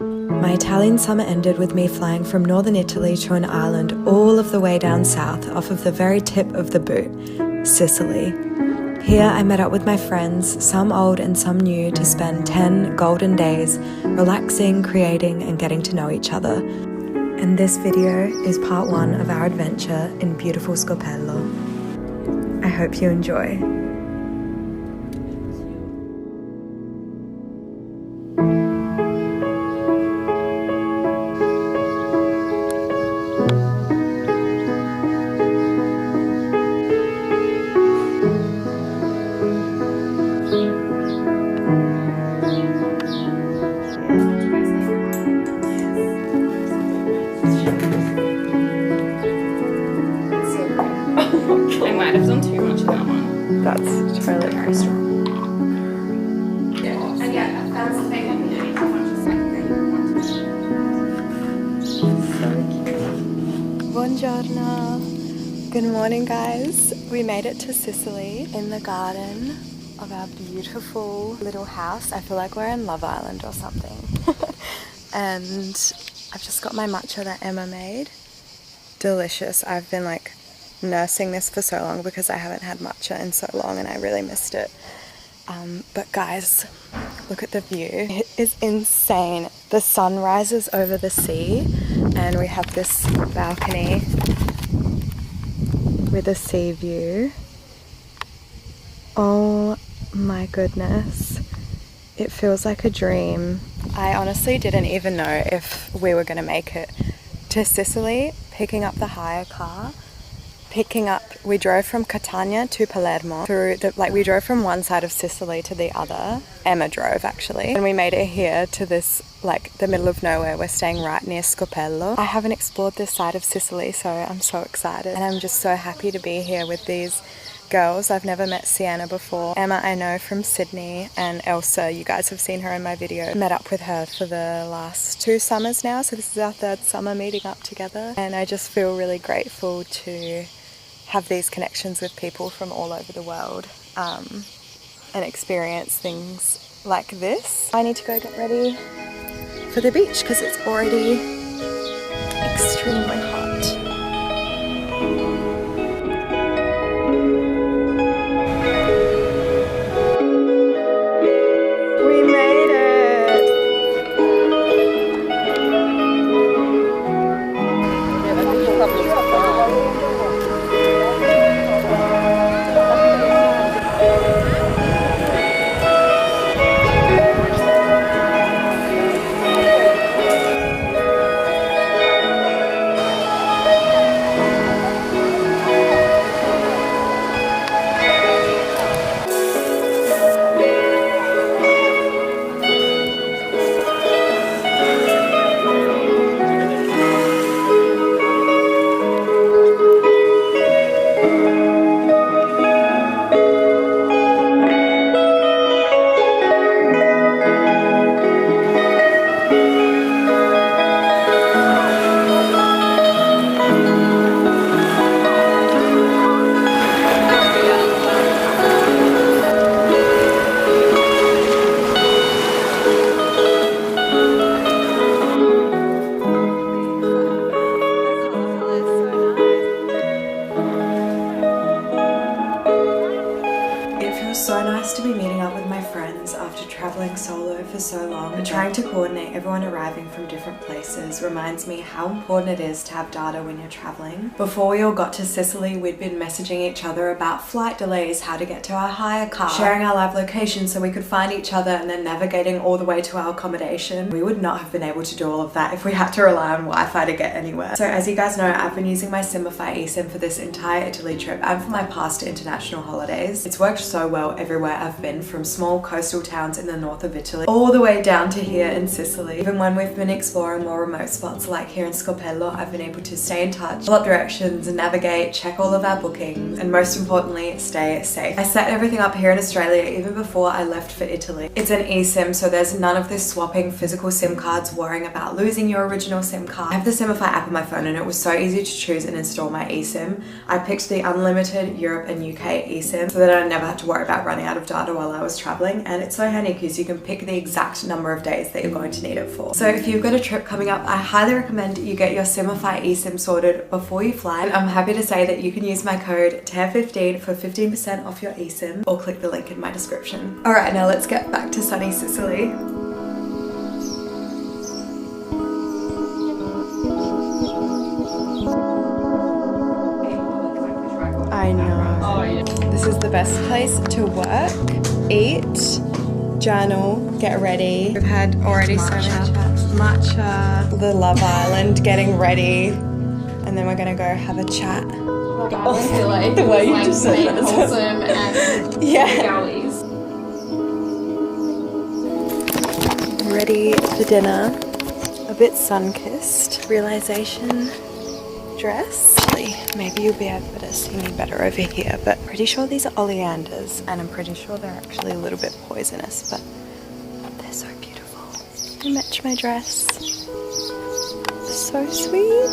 My Italian summer ended with me flying from northern Italy to an island all of the way down south off of the very tip of the boot, Sicily. Here I met up with my friends, some old and some new, to spend 10 golden days relaxing, creating and getting to know each other. And this video is part 1 of our adventure in beautiful Scopello. I hope you enjoy. I might have done too much of that one. That's totally very strong. Yeah, and yeah, that's the thing. Buongiorno. Good morning, guys. We made it to Sicily in the garden of our beautiful little house. I feel like we're in Love Island or something. And I've just got my matcha that Emma made. Delicious. I've been like nursing this for so long because I haven't had matcha in so long and I really missed it. But guys, look at the view. It is insane. The sun rises over the sea and we have this balcony with a sea view. Oh my goodness. It feels like a dream. I honestly didn't even know if we were going to make it to Sicily, picking up the hire car. We drove from Catania to Palermo we drove from one side of Sicily to the other. Emma drove actually. And we made it here to this, like the middle of nowhere. We're staying right near Scopello. I haven't explored this side of Sicily, so I'm so excited. And I'm just so happy to be here with these girls. I've never met Sienna before. Emma I know from Sydney, and Elsa, you guys have seen her in my video. Met up with her for the last 2 summers now, so this is our 3rd summer meeting up together. And I just feel really grateful to have these connections with people from all over the world and experience things like this. I need to go get ready for the beach because it's already extremely hot. We made it! Traveling solo for so long and trying to coordinate everyone arriving from different places reminds me how important it is to have data when you're traveling. Before we all got to Sicily, we'd been messaging each other about flight delays, how to get to our hire car, sharing our live location so we could find each other, and then navigating all the way to our accommodation. We would not have been able to do all of that if we had to rely on Wi-Fi to get anywhere. So as you guys know, I've been using my Simplify eSIM for this entire Italy trip and for my past international holidays. It's worked so well everywhere I've been, from small coastal towns in the north of Italy all the way down to here in Sicily. Even when we've been exploring more remote spots like here in Scopello, I've been able to stay in touch, pull up directions, navigate, check all of our bookings, and most importantly, stay safe. I set everything up here in Australia even before I left for Italy. It's an eSIM, so there's none of this swapping physical SIM cards, worrying about losing your original SIM card. I have the Simplify app on my phone and it was so easy to choose and install my eSIM. I picked the unlimited Europe and UK eSIM so that I never had to worry about running out of data while I was traveling, and it's so handy because you can pick the exact exact number of days that you're going to need it for. So if you've got a trip coming up, I highly recommend you get your Simify eSIM sorted before you fly. I'm happy to say that you can use my code TEA15 for 15% off your eSIM, or click the link in my description. All right, now let's get back to sunny Sicily. I know. This is the best place to work, eat, journal, get ready. We've had already so many chats. Matcha, the Love Island, getting ready. And then we're gonna go have a chat. Love Island, like, the way you like just said that. wholesome and Yeah. galleys. Ready for dinner. A bit sun-kissed. Realization dress. Maybe you'll be able to see me better over here, but pretty sure these are oleanders, and I'm pretty sure they're actually a little bit poisonous, but they're so beautiful. They match my dress. So sweet.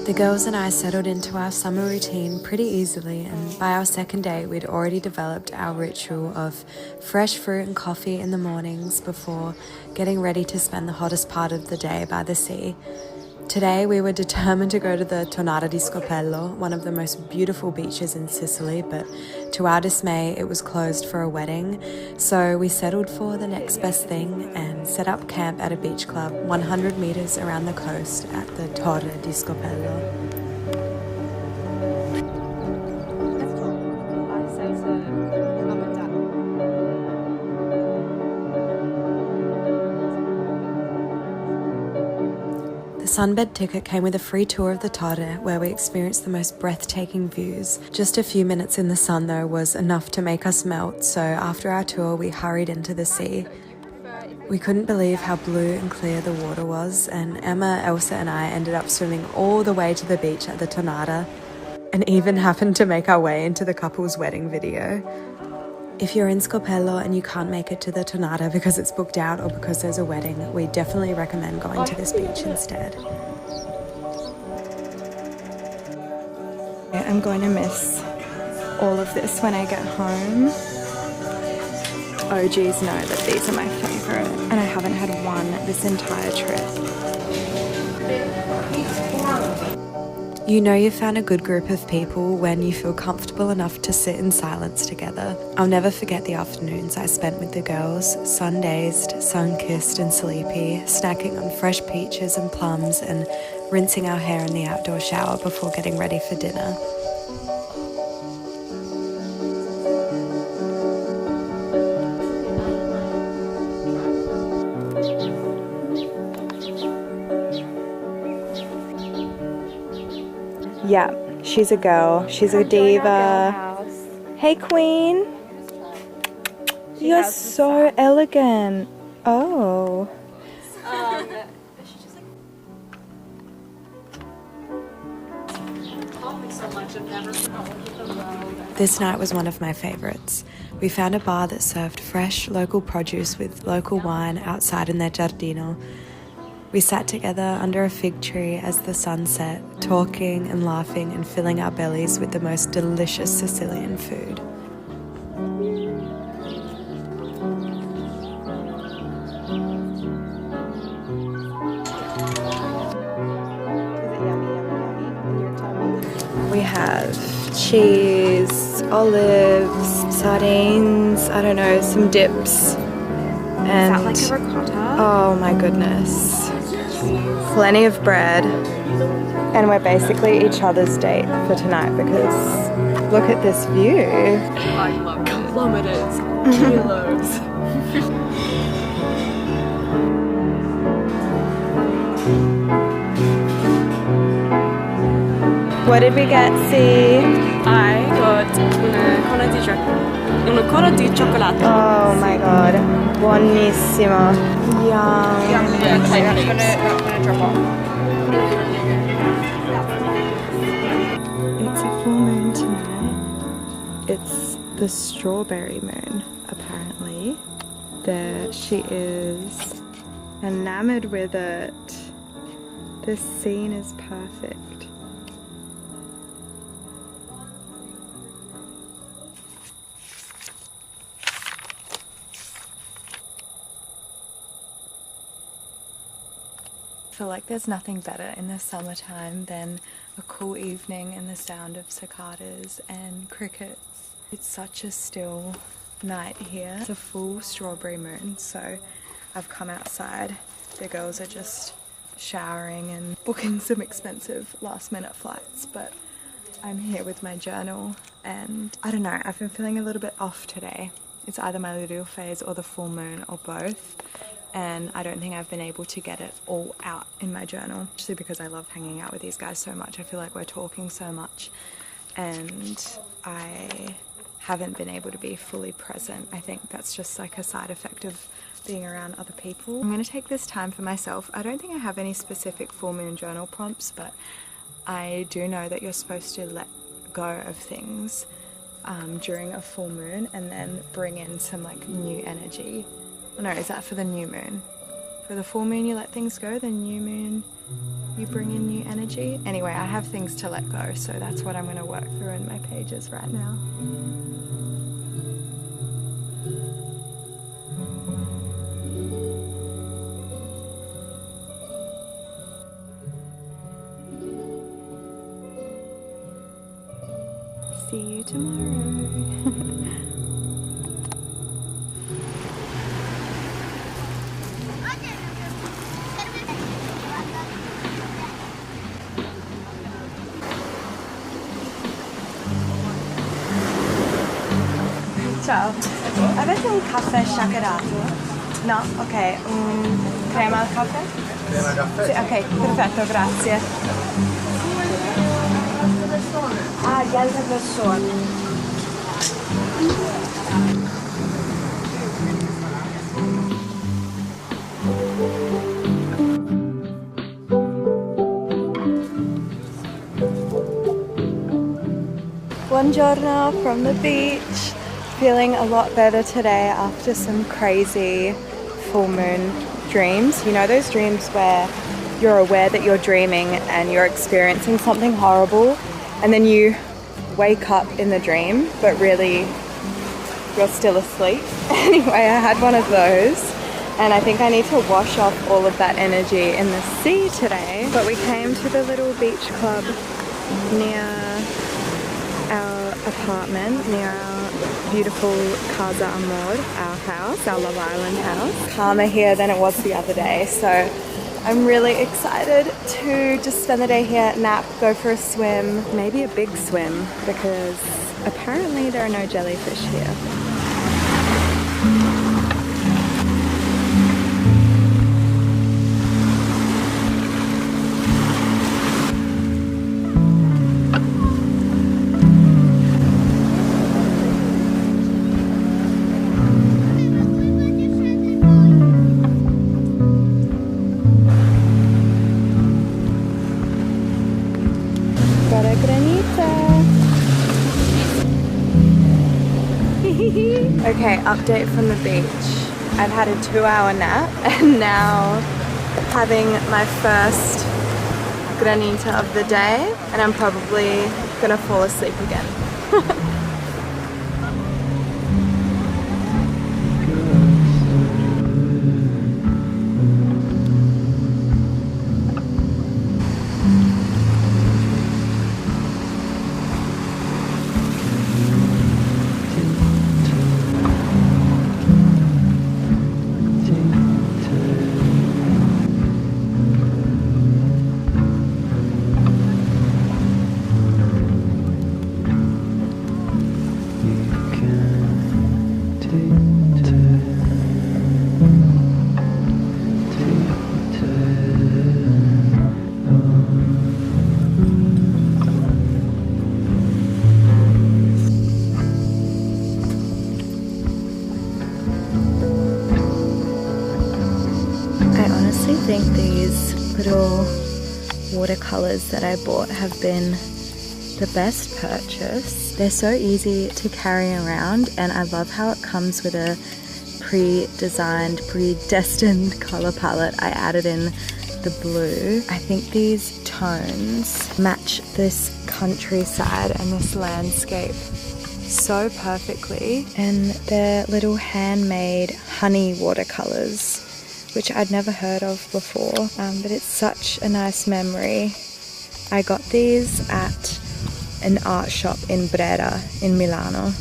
The girls and I settled into our summer routine pretty easily, and by our second day we'd already developed our ritual of fresh fruit and coffee in the mornings before getting ready to spend the hottest part of the day by the sea. Today we were determined to go to the Tonara di Scopello, one of the most beautiful beaches in Sicily, but to our dismay it was closed for a wedding, so we settled for the next best thing and set up camp at a beach club 100 meters around the coast at the Torre di Scopello. The sunbed ticket came with a free tour of the Torre, where we experienced the most breathtaking views. Just a few minutes in the sun though was enough to make us melt, so after our tour we hurried into the sea. We couldn't believe how blue and clear the water was, and Emma, Elsa and I ended up swimming all the way to the beach at the Tonara, and even happened to make our way into the couple's wedding video. If you're in Scopello and you can't make it to the Tonara because it's booked out or because there's a wedding, we definitely recommend going to this beach instead. I'm going to miss all of this when I get home. OGs know that these are my favourite, and I haven't had one this entire trip. You know you've found a good group of people when you feel comfortable enough to sit in silence together. I'll never forget the afternoons I spent with the girls, sun-dazed, sun-kissed and sleepy, snacking on fresh peaches and plums and rinsing our hair in the outdoor shower before getting ready for dinner. Yeah, she's a girl. She's a diva. Hey, queen. You're so elegant. Oh. This night was one of my favorites. We found a bar that served fresh local produce with local wine outside in their giardino. We sat together under a fig tree as the sun set, talking and laughing and filling our bellies with the most delicious Sicilian food. cheese, olives, sardines, I don't know, some dips. And is that like a ricotta? oh my goodness. Plenty of bread. And we're basically each other's date for tonight because look at this view. I love it. Kilometers, kilos. What did we get, C? I got una cola di cioccolato. Oh my god. Buonissimo. Yum. Yeah, that's gonna drop off. It's a full moon tonight. It's the strawberry moon, apparently. There she is, enamored with it. This scene is perfect. I feel like there's nothing better in the summertime than a cool evening and the sound of cicadas and crickets. It's such a still night here. It's a full strawberry moon, so I've come outside. The girls are just showering and booking some expensive last minute flights, but I'm here with my journal and I don't know, I've been feeling a little bit off today. It's either my luteal phase or the full moon or both. And I don't think I've been able to get it all out in my journal, especially because I love hanging out with these guys so much. I feel like we're talking so much and I haven't been able to be fully present. I think that's just like a side effect of being around other people. I'm going to take this time for myself. I don't think I have any specific full moon journal prompts, but I do know that you're supposed to let go of things during a full moon and then bring in some like new energy. No, is that for the new moon? For the full moon you let things go, the new moon you bring in new energy. Anyway, I have things to let go, so that's what I'm going to work through in my pages right now. See you tomorrow. Ciao, avete un caffè shakerato? No? Ok, crema al caffè? Crema caffè? Sì, ok, perfetto, grazie. Ah, di altre persone. Buongiorno from the beach. Feeling a lot better today after some crazy full moon dreams. You know those dreams where you're aware that you're dreaming and you're experiencing something horrible and then you wake up in the dream but really you're still asleep. Anyway, I had one of those and I think I need to wash off all of that energy in the sea today. But we came to the little beach club near our apartment, near our beautiful Casa Amor, our house, our Love Island house. Calmer here than it was the other day, so I'm really excited to just spend the day here, nap, go for a swim, maybe a big swim because apparently there are no jellyfish here. Okay, update from the beach. I've had a 2-hour nap and now having my first granita of the day and I'm probably gonna fall asleep again. These little watercolors that I bought have been the best purchase. They're so easy to carry around, and I love how it comes with a pre-designed, predestined color palette. I added in the blue. I think these tones match this countryside and this landscape so perfectly. And they're little handmade honey watercolors, which I'd never heard of before, but it's such a nice memory. I got these at an art shop in Brera in Milano.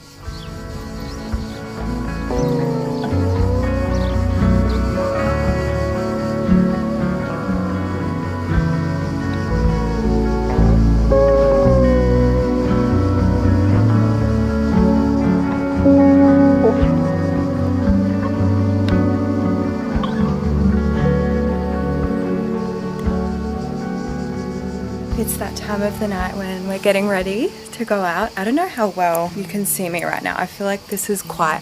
It's that time of the night when we're getting ready to go out. I don't know how well you can see me right now. I feel like this is quite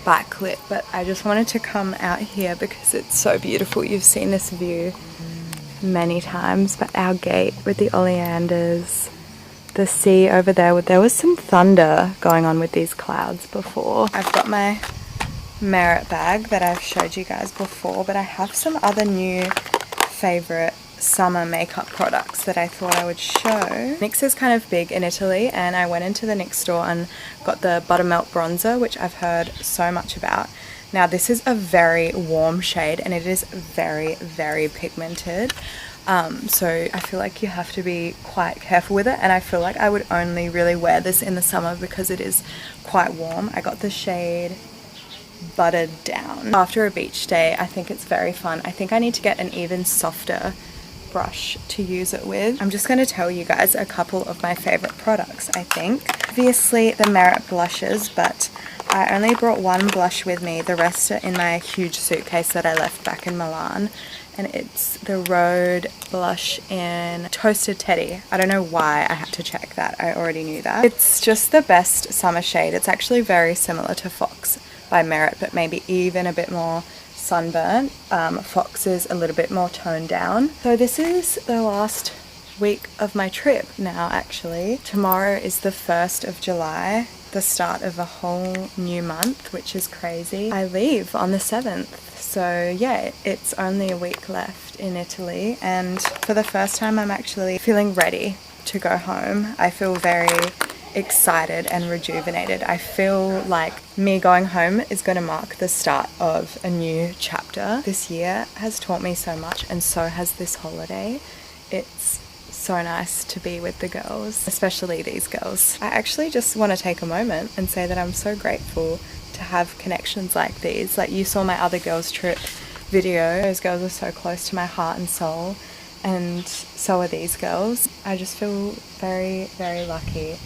backlit, but I just wanted to come out here because it's so beautiful. You've seen this view many times, but our gate with the oleanders, the sea over there, there was some thunder going on with these clouds before. I've got my Merit bag that I've showed you guys before, but I have some other new favorite summer makeup products that I thought I would show. NYX is kind of big in Italy, and I went into the NYX store and got the Buttermelt bronzer, which I've heard so much about. Now this is a very warm shade and it is very, very pigmented. So I feel like you have to be quite careful with it, and I feel like I would only really wear this in the summer because it is quite warm. I got the shade Buttered Down. After a beach day, I think it's very fun. I think I need to get an even softer brush to use it with. I'm just going to tell you guys a couple of my favorite products, I think. Obviously the Merit blushes, but I only brought one blush with me. The rest are in my huge suitcase that I left back in Milan, and it's the Rhode blush in Toasted Teddy. I don't know why I had to check that. I already knew that. It's just the best summer shade. It's actually very similar to Fox by Merit, but maybe even a bit more sunburnt. Fox is a little bit more toned down. So this is the last week of my trip now, actually. Tomorrow is the 1st of July, the start of a whole new month, which is crazy. I leave on the 7th. So yeah, it's only a week left in Italy, and for the first time I'm actually feeling ready to go home. I feel very excited and rejuvenated. I feel like me going home is going to mark the start of a new chapter. This year has taught me so much, and so has this holiday. It's so nice to be with the girls, especially these girls. I actually just want to take a moment and say that I'm so grateful to have connections like these. Like, you saw my other girls trip video. Those girls are so close to my heart and soul, and so are these girls. I just feel very, very lucky.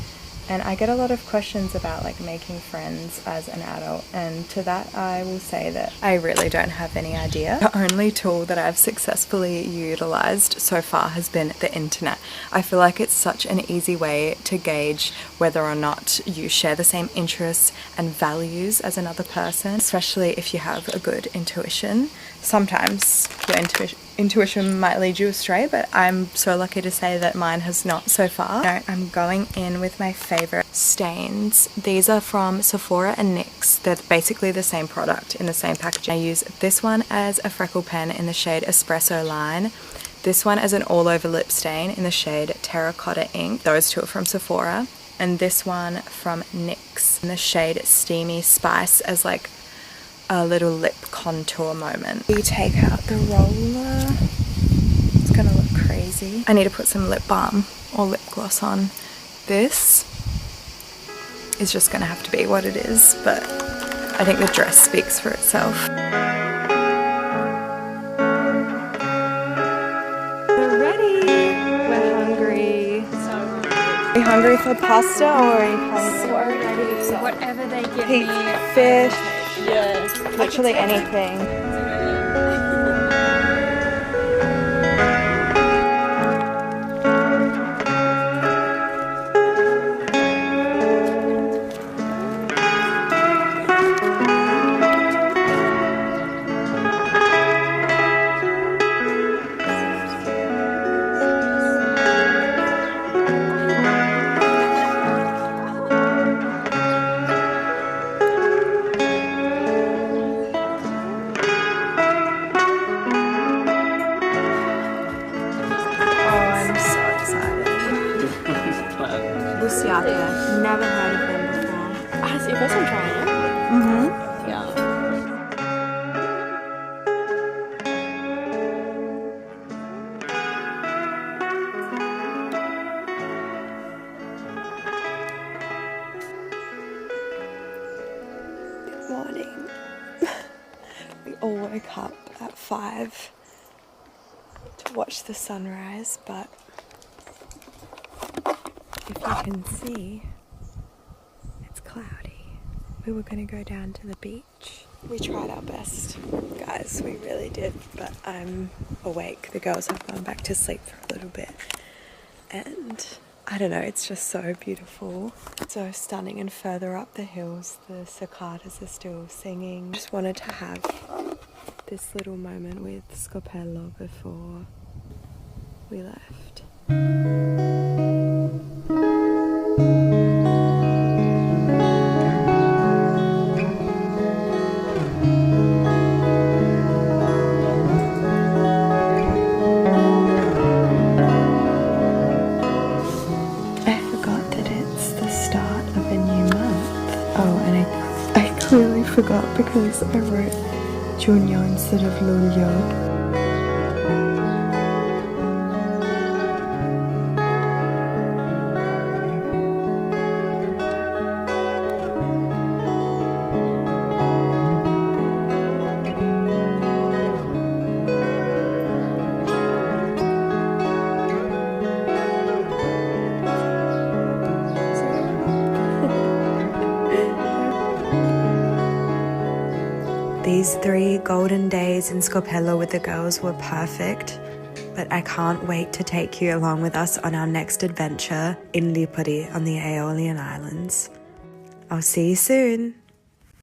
And I get a lot of questions about like making friends as an adult, and to that I will say that I really don't have any idea. The only tool that I've successfully utilized so far has been the internet. I feel like it's such an easy way to gauge whether or not you share the same interests and values as another person, especially if you have a good intuition. Sometimes your intuition might lead you astray, but I'm so lucky to say that mine has not so far. No, I'm going in with my favorite stains. These are from Sephora and NYX. They're basically the same product in the same packaging. I use this one as a freckle pen in the shade Espresso Line. This one as an all over lip stain in the shade Terracotta Ink. Those two are from Sephora. And this one from NYX in the shade Steamy Spice as like a little lip contour moment. We take out the roller. It's gonna look crazy. I need to put some lip balm or lip gloss on. This is just gonna have to be what it is, but I think the dress speaks for itself. We're ready. We're hungry. Are you hungry for pasta, or are you hungry So whatever they give Pink me, fish? yeah, Literally anything. Never heard of them before. Ah, it's your first time trying it? Mm-hmm. Yeah. Good morning. We all woke up at 5 to watch the sunrise, but if you can see, it's cloudy. We were going to go down to the beach. We tried our best, guys, we really did, but I'm awake. The girls have gone back to sleep for a little bit, and I don't know, it's just so beautiful, so stunning. And further up the hills, the cicadas are still singing. Just wanted to have this little moment with Scopello before we left. I forgot because I wrote Junior instead of Luglio. These 3 golden days in Scopello with the girls were perfect, but I can't wait to take you along with us on our next adventure in Lipari on the Aeolian Islands. I'll see you soon.